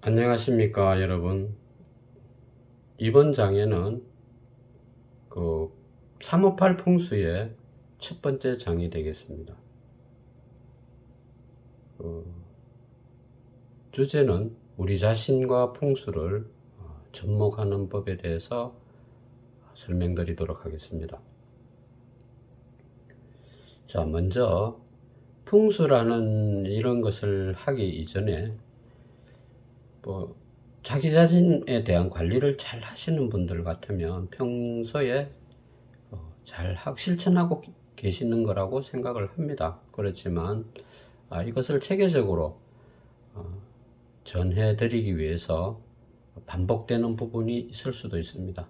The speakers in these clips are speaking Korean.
안녕하십니까 여러분. 이번 장에는 358 풍수의 첫 번째 장이 되겠습니다. 주제는 우리 자신과 풍수를 접목하는 법에 대해서 설명드리도록 하겠습니다. 자, 먼저 풍수라는 이런 것을 하기 이전에 자기 자신에 대한 관리를 잘 하시는 분들 같으면 평소에 잘 실천하고 계시는 거라고 생각을 합니다. 그렇지만 이것을 체계적으로 전해드리기 위해서 반복되는 부분이 있을 수도 있습니다.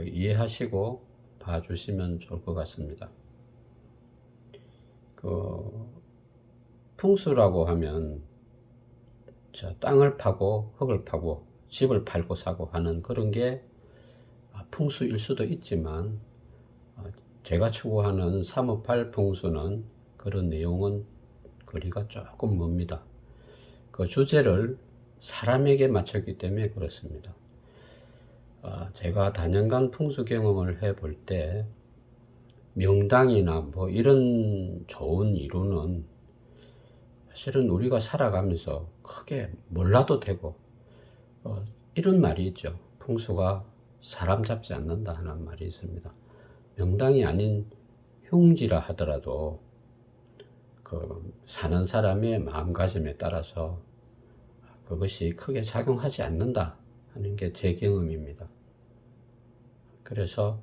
이해하시고 봐주시면 좋을 것 같습니다. 풍수라고 하면 땅을 파고 흙을 파고 집을 팔고 사고 하는 그런 게 풍수일 수도 있지만 제가 추구하는 358 풍수는 그런 내용은 거리가 조금 멉니다. 그 주제를 사람에게 맞췄기 때문에 그렇습니다. 제가 다년간 풍수 경험을 해볼 때 명당이나 이런 좋은 이루는 사실은 우리가 살아가면서 크게 몰라도 되고 이런 말이 있죠. 풍수가 사람 잡지 않는다 하는 말이 있습니다. 명당이 아닌 흉지라 하더라도 사는 사람의 마음가짐에 따라서 그것이 크게 작용하지 않는다 하는 게 제 경험입니다. 그래서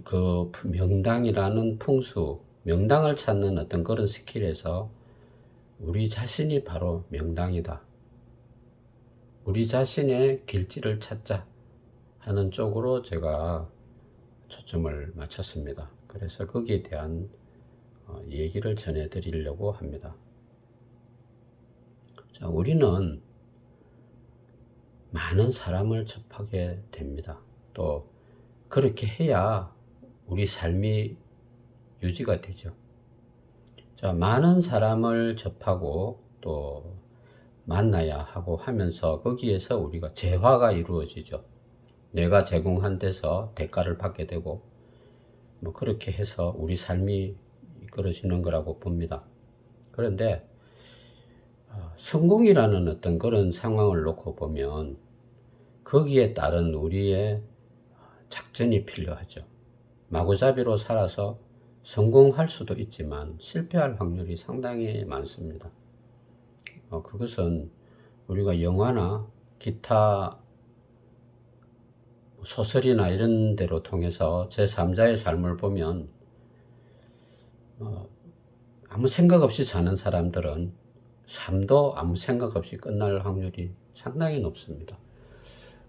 그 명당이라는 풍수, 명당을 찾는 어떤 그런 스킬에서 우리 자신이 바로 명당이다. 우리 자신의 길지를 찾자 하는 쪽으로 제가 초점을 맞췄습니다. 그래서 거기에 대한 얘기를 전해드리려고 합니다. 자, 우리는 많은 사람을 접하게 됩니다. 또 그렇게 해야 우리 삶이 유지가 되죠. 자, 많은 사람을 접하고 또 만나야 하고 하면서 거기에서 우리가 재화가 이루어지죠. 내가 제공한 데서 대가를 받게 되고 그렇게 해서 우리 삶이 이끌어지는 거라고 봅니다. 그런데 성공이라는 어떤 그런 상황을 놓고 보면 거기에 따른 우리의 작전이 필요하죠. 마구잡이로 살아서 성공할 수도 있지만 실패할 확률이 상당히 많습니다. 그것은 우리가 영화나 기타 소설이나 이런 데로 통해서 제3자의 삶을 보면 아무 생각 없이 사는 사람들은 삶도 아무 생각 없이 끝날 확률이 상당히 높습니다.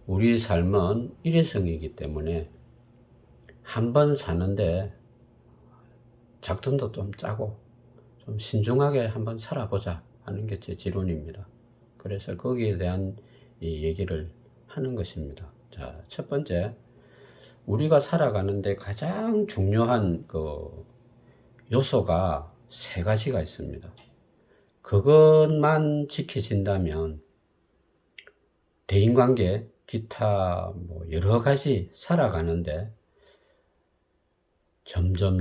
우리 삶은 일회성이기 때문에 한 번 사는데 작전도 좀 짜고 좀 신중하게 한번 살아보자 하는 게 제 지론입니다. 그래서 거기에 대한 이 얘기를 하는 것입니다. 자, 첫 번째, 우리가 살아가는데 가장 중요한 요소가 세 가지가 있습니다. 그것만 지켜진다면 대인관계, 기타 여러 가지 살아가는데 점점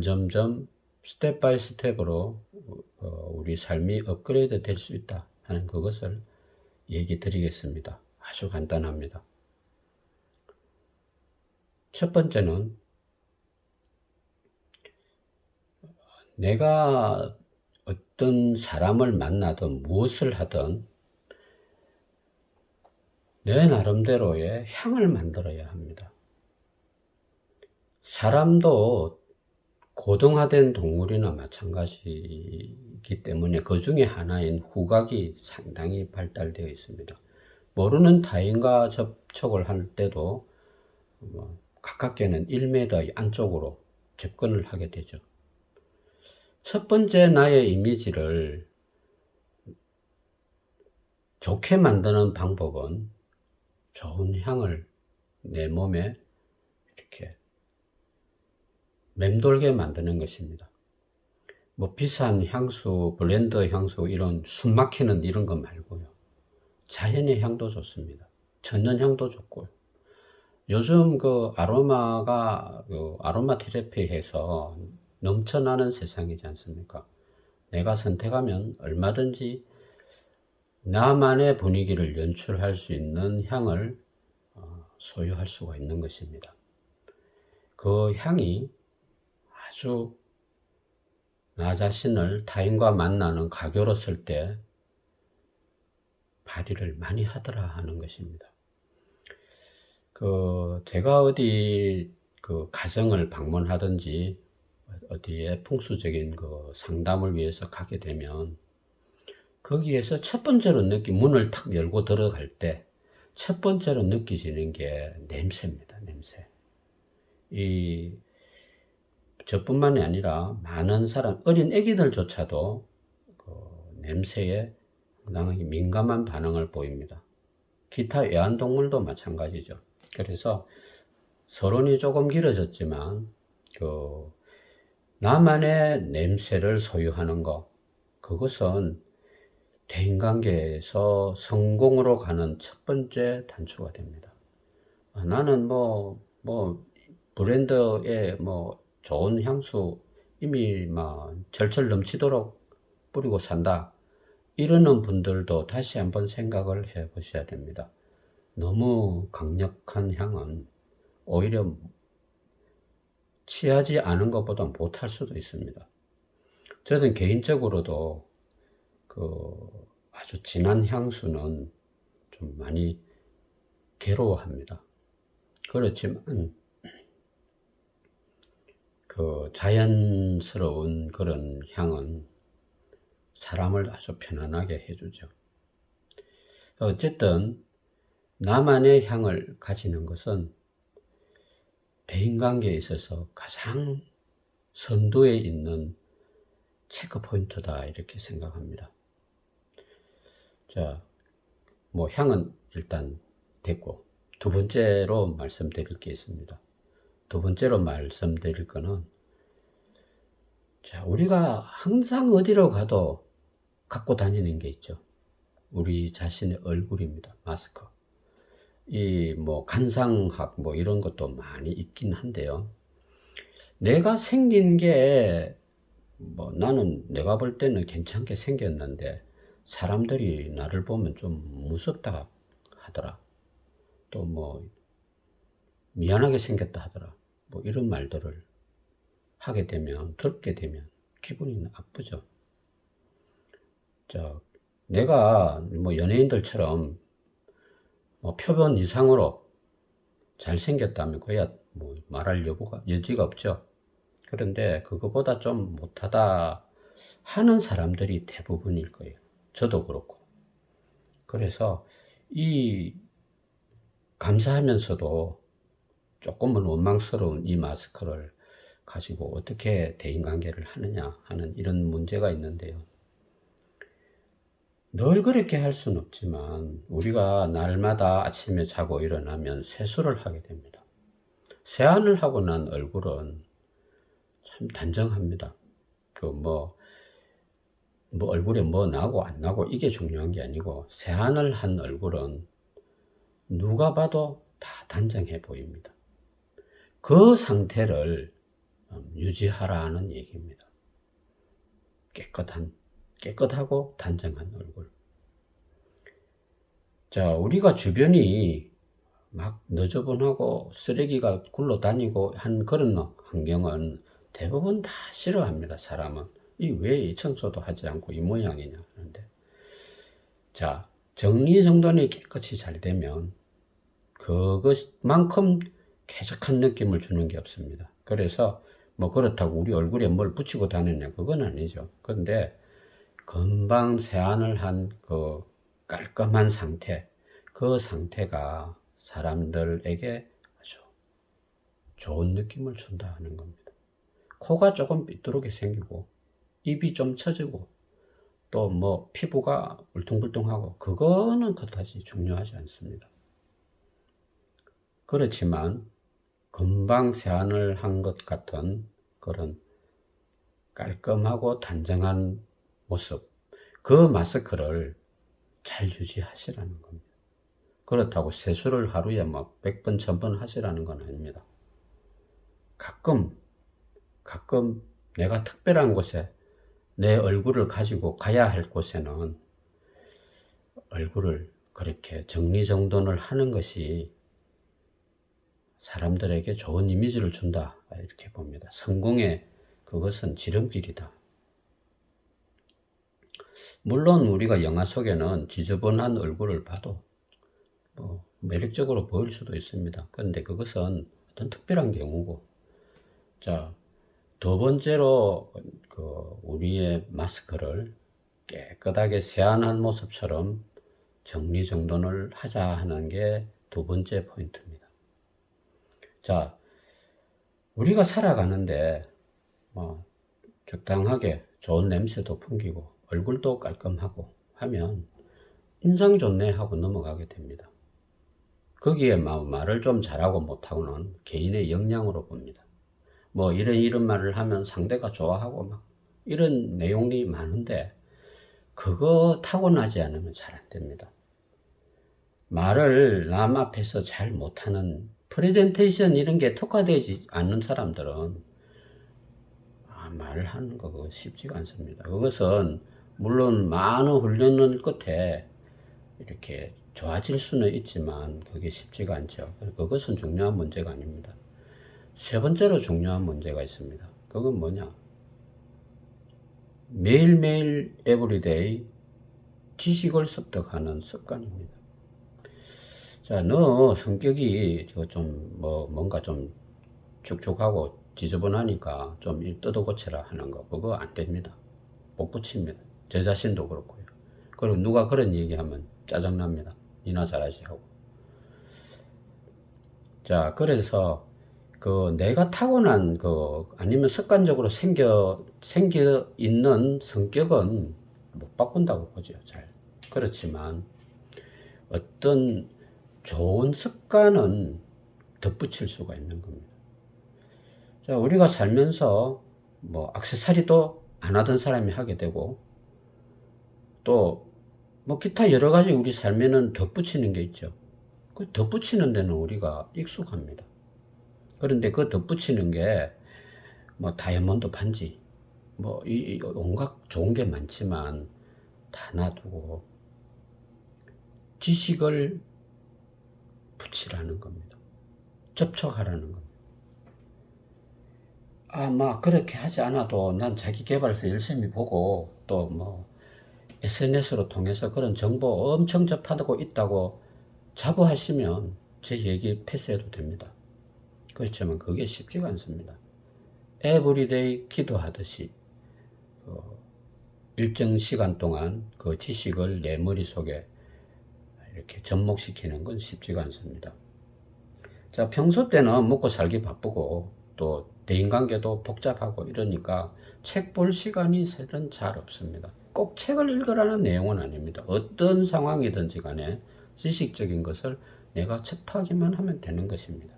스텝 바이 스텝으로 우리 삶이 업그레이드 될 수 있다 하는 그것을 얘기 드리겠습니다. 아주 간단합니다. 첫 번째는 내가 어떤 사람을 만나든 무엇을 하든 내 나름대로의 향을 만들어야 합니다. 사람도 고등화된 동물이나 마찬가지이기 때문에 그 중에 하나인 후각이 상당히 발달되어 있습니다. 모르는 타인과 접촉을 할 때도 가깝게는 1m 안쪽으로 접근을 하게 되죠. 첫 번째 나의 이미지를 좋게 만드는 방법은 좋은 향을 내 몸에 이렇게 맴돌게 만드는 것입니다. 비싼 향수, 블렌더 향수 이런 숨 막히는 이런 거 말고요. 자연의 향도 좋습니다. 천연 향도 좋고요. 요즘 그 아로마가 아로마 테라피해서 넘쳐나는 세상이지 않습니까? 내가 선택하면 얼마든지 나만의 분위기를 연출할 수 있는 향을 소유할 수가 있는 것입니다. 그 향이 아주 나 자신을 타인과 만나는 가교로 쓸 때 발휘를 많이 하더라 하는 것입니다. 제가 어디 가정을 방문하든지 어디에 풍수적인 상담을 위해서 가게 되면 거기에서 첫 번째로 문을 탁 열고 들어갈 때 첫 번째로 느껴지는 게 냄새입니다. 냄새. 저뿐만이 아니라 많은 어린 애기들조차도 냄새에 상당히 민감한 반응을 보입니다. 기타 애완동물도 마찬가지죠. 그래서 서론이 조금 길어졌지만 나만의 냄새를 소유하는 것, 그것은 대인관계에서 성공으로 가는 첫 번째 단초가 됩니다. 나는 브랜드에 좋은 향수 이미 절철 넘치도록 뿌리고 산다. 이러는 분들도 다시 한번 생각을 해 보셔야 됩니다. 너무 강력한 향은 오히려 취하지 않은 것보다 못할 수도 있습니다. 저는 개인적으로도 아주 진한 향수는 좀 많이 괴로워합니다. 그렇지만 자연스러운 그런 향은 사람을 아주 편안하게 해주죠. 어쨌든 나만의 향을 가지는 것은 대인관계에 있어서 가장 선두에 있는 체크포인트다 이렇게 생각합니다. 자, 향은 일단 됐고, 두 번째로 말씀드릴 게 있습니다. 두 번째로 말씀드릴 거는, 우리가 항상 어디로 가도 갖고 다니는 게 있죠. 우리 자신의 얼굴입니다. 마스크. 간상학 이런 것도 많이 있긴 한데요. 내가 생긴 게 나는 내가 볼 때는 괜찮게 생겼는데 사람들이 나를 보면 좀 무섭다 하더라. 또 미안하게 생겼다 하더라. 이런 말들을 하게 되면, 듣게 되면 기분이 나쁘죠. 내가 연예인들처럼 표본 이상으로 잘생겼다면 그야 말할 여지가 없죠. 그런데 그거보다 좀 못하다 하는 사람들이 대부분일 거예요. 저도 그렇고. 그래서 감사하면서도 조금은 원망스러운 이 마스크를 가지고 어떻게 대인관계를 하느냐 하는 이런 문제가 있는데요. 늘 그렇게 할 수는 없지만 우리가 날마다 아침에 자고 일어나면 세수를 하게 됩니다. 세안을 하고 난 얼굴은 참 단정합니다. 얼굴에 나고 안 나고 이게 중요한 게 아니고 세안을 한 얼굴은 누가 봐도 다 단정해 보입니다. 그 상태를 유지하라는 얘기입니다. 깨끗하고 단정한 얼굴. 우리가 주변이 막 너저분하고 쓰레기가 굴러다니고 한 그런 환경은 대부분 다 싫어합니다. 사람은. 왜 청소도 하지 않고 이 모양이냐 하는데. 정리정돈이 깨끗이 잘 되면 그것만큼 쾌적한 느낌을 주는 게 없습니다. 그래서 그렇다고 우리 얼굴에 뭘 붙이고 다니냐 그건 아니죠. 그런데 금방 세안을 한 깔끔한 상태, 그 상태가 사람들에게 아주 좋은 느낌을 준다 하는 겁니다. 코가 조금 삐뚤게 생기고 입이 좀 처지고 또 피부가 울퉁불퉁하고 그거는 그다지 중요하지 않습니다. 그렇지만 금방 세안을 한 것 같은 그런 깔끔하고 단정한 모습, 그 마스크를 잘 유지하시라는 겁니다. 그렇다고 세수를 하루에 뭐 100번, 1000번 하시라는 건 아닙니다. 가끔 내가 특별한 곳에 내 얼굴을 가지고 가야 할 곳에는 얼굴을 그렇게 정리정돈을 하는 것이 사람들에게 좋은 이미지를 준다, 이렇게 봅니다. 성공의 그것은 지름길이다. 물론 우리가 영화 속에는 지저분한 얼굴을 봐도 뭐 매력적으로 보일 수도 있습니다. 그런데 그것은 어떤 특별한 경우고, 자, 두 번째로 우리의 마스크를 깨끗하게 세안한 모습처럼 정리정돈을 하자 하는 게 두 번째 포인트입니다. 자, 우리가 살아가는데 뭐 적당하게 좋은 냄새도 풍기고 얼굴도 깔끔하고 하면 인상 좋네 하고 넘어가게 됩니다. 거기에 말을 좀 잘하고 못하고는 개인의 역량으로 봅니다. 뭐 이런 말을 하면 상대가 좋아하고 막 이런 내용이 많은데 그거 타고나지 않으면 잘 안 됩니다. 말을 남 앞에서 잘 못하는 프레젠테이션 이런 게 특화되지 않는 사람들은 말을 하는 거 그거 쉽지가 않습니다. 그것은 물론 많은 훈련을 끝에 이렇게 좋아질 수는 있지만 그게 쉽지가 않죠. 그것은 중요한 문제가 아닙니다. 세 번째로 중요한 문제가 있습니다. 그건 뭐냐? 매일매일 에브리데이 지식을 습득하는 습관입니다. 자, 너 성격이 뭔가 좀 축축하고 지저분하니까 좀 뜯어 고쳐라 하는 거, 그거 안 됩니다. 못 고칩니다. 제 자신도 그렇고요. 그리고 누가 그런 얘기하면 짜증납니다. 니나 잘하지 하고. 자, 그래서 내가 타고난 아니면 습관적으로 생겨 있는 성격은 못 바꾼다고 보죠. 잘. 그렇지만 어떤 좋은 습관은 덧붙일 수가 있는 겁니다. 자, 우리가 살면서 뭐 액세서리도 안 하던 사람이 하게 되고 또 뭐 기타 여러 가지 우리 삶에는 덧붙이는 게 있죠. 그 덧붙이는 데는 우리가 익숙합니다. 그런데 그 덧붙이는 게 뭐 다이아몬드 반지 뭐 온갖 좋은 게 많지만 다 놔두고 지식을 붙이라는 겁니다. 접촉하라는 겁니다. 막 그렇게 하지 않아도 난 자기 개발서 열심히 보고 또 뭐 SNS로 통해서 그런 정보 엄청 접하고 있다고 자부하시면 제 얘기 패스해도 됩니다. 그렇지만 그게 쉽지가 않습니다. 에브리데이 기도하듯이 일정 시간 동안 그 지식을 내 머릿속에 이렇게 접목시키는 건 쉽지가 않습니다. 자, 평소 때는 먹고 살기 바쁘고 또 대인관계도 복잡하고 이러니까 책 볼 시간이 사실은 잘 없습니다. 꼭 책을 읽으라는 내용은 아닙니다. 어떤 상황이든지 간에 지식적인 것을 내가 접하기만 하면 되는 것입니다.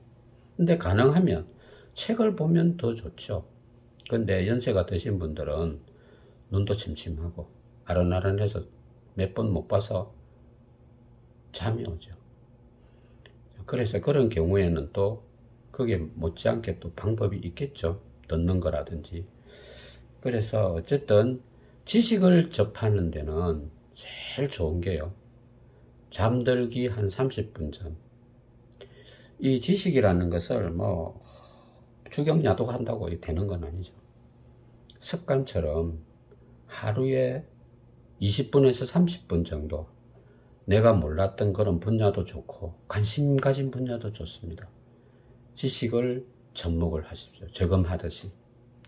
근데 가능하면 책을 보면 더 좋죠. 근데 연세가 드신 분들은 눈도 침침하고 아른아른해서 몇 번 못 봐서 잠이 오죠. 그래서 그런 경우에는 또 그게 못지않게 또 방법이 있겠죠. 듣는 거라든지. 그래서 어쨌든 지식을 접하는 데는 제일 좋은 게요. 잠들기 한 30분 전. 이 지식이라는 것을 뭐 주경야독 한다고 되는 건 아니죠. 습관처럼 하루에 20분에서 30분 정도 내가 몰랐던 그런 분야도 좋고 관심 가진 분야도 좋습니다. 지식을 접목을 하십시오. 저금하듯이.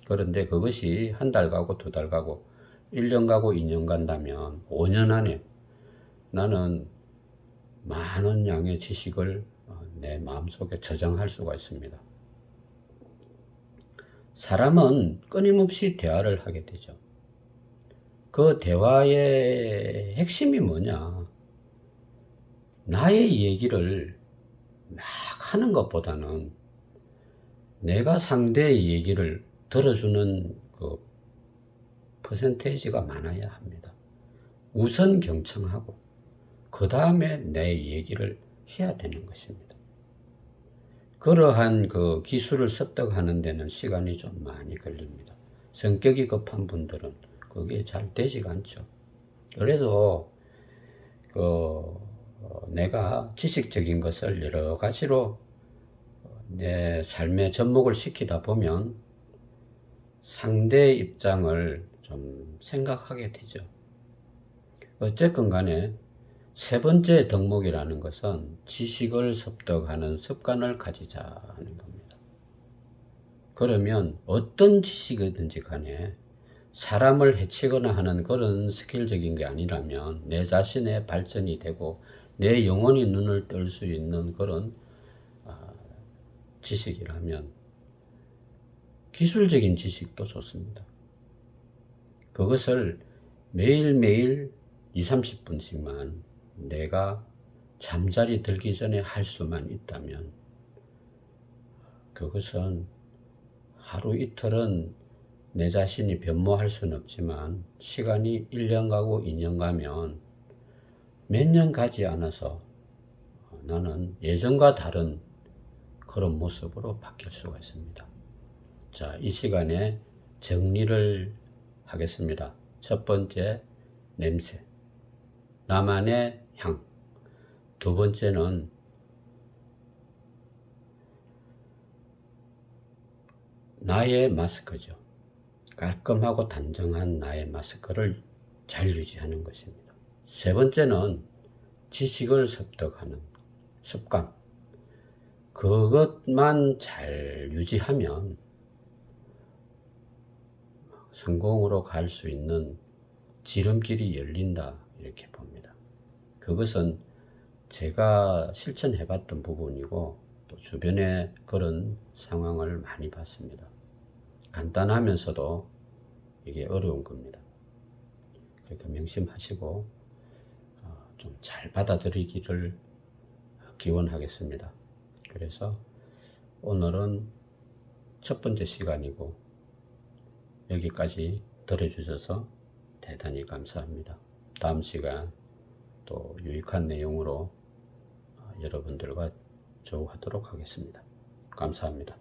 그런데 그것이 한 달 가고 두 달 가고 1년 가고 2년 간다면 5년 안에 나는 많은 양의 지식을 내 마음속에 저장할 수가 있습니다. 사람은 끊임없이 대화를 하게 되죠. 그 대화의 핵심이 뭐냐? 나의 얘기를 막 하는 것보다는 내가 상대의 얘기를 들어주는 그 퍼센테이지가 많아야 합니다. 우선 경청하고 그 다음에 내 얘기를 해야 되는 것입니다. 그러한 그 기술을 습득하는 데는 시간이 좀 많이 걸립니다. 성격이 급한 분들은 그게 잘 되지가 않죠. 그래도 내가 지식적인 것을 여러 가지로 내 삶에 접목을 시키다 보면 상대의 입장을 좀 생각하게 되죠. 어쨌건 간에 세 번째 덕목이라는 것은 지식을 습득하는 습관을 가지자 하는 겁니다. 그러면 어떤 지식이든지 간에 사람을 해치거나 하는 그런 스킬적인 게 아니라면 내 자신의 발전이 되고 내 영혼이 눈을 뜰 수 있는 그런 지식이라면 기술적인 지식도 좋습니다. 그것을 매일매일 20-30분씩만 내가 잠자리 들기 전에 할 수만 있다면 그것은 하루 이틀은 내 자신이 변모할 수는 없지만 시간이 1년 가고 2년 가면 몇 년 가지 않아서 나는 예전과 다른 그런 모습으로 바뀔 수가 있습니다. 자, 이 시간에 정리를 하겠습니다. 첫 번째, 냄새. 나만의 향. 두 번째는 나의 마스크죠. 깔끔하고 단정한 나의 마스크를 잘 유지하는 것입니다. 세 번째는 지식을 습득하는 습관. 그것만 잘 유지하면 성공으로 갈 수 있는 지름길이 열린다 이렇게 봅니다. 그것은 제가 실천해 봤던 부분이고 또 주변에 그런 상황을 많이 봤습니다. 간단하면서도 이게 어려운 겁니다. 그러니까 명심하시고 좀 잘 받아들이기를 기원하겠습니다. 그래서 오늘은 첫 번째 시간이고 여기까지 들어주셔서 대단히 감사합니다. 다음 시간 또 유익한 내용으로 여러분들과 조우하도록 하겠습니다. 감사합니다.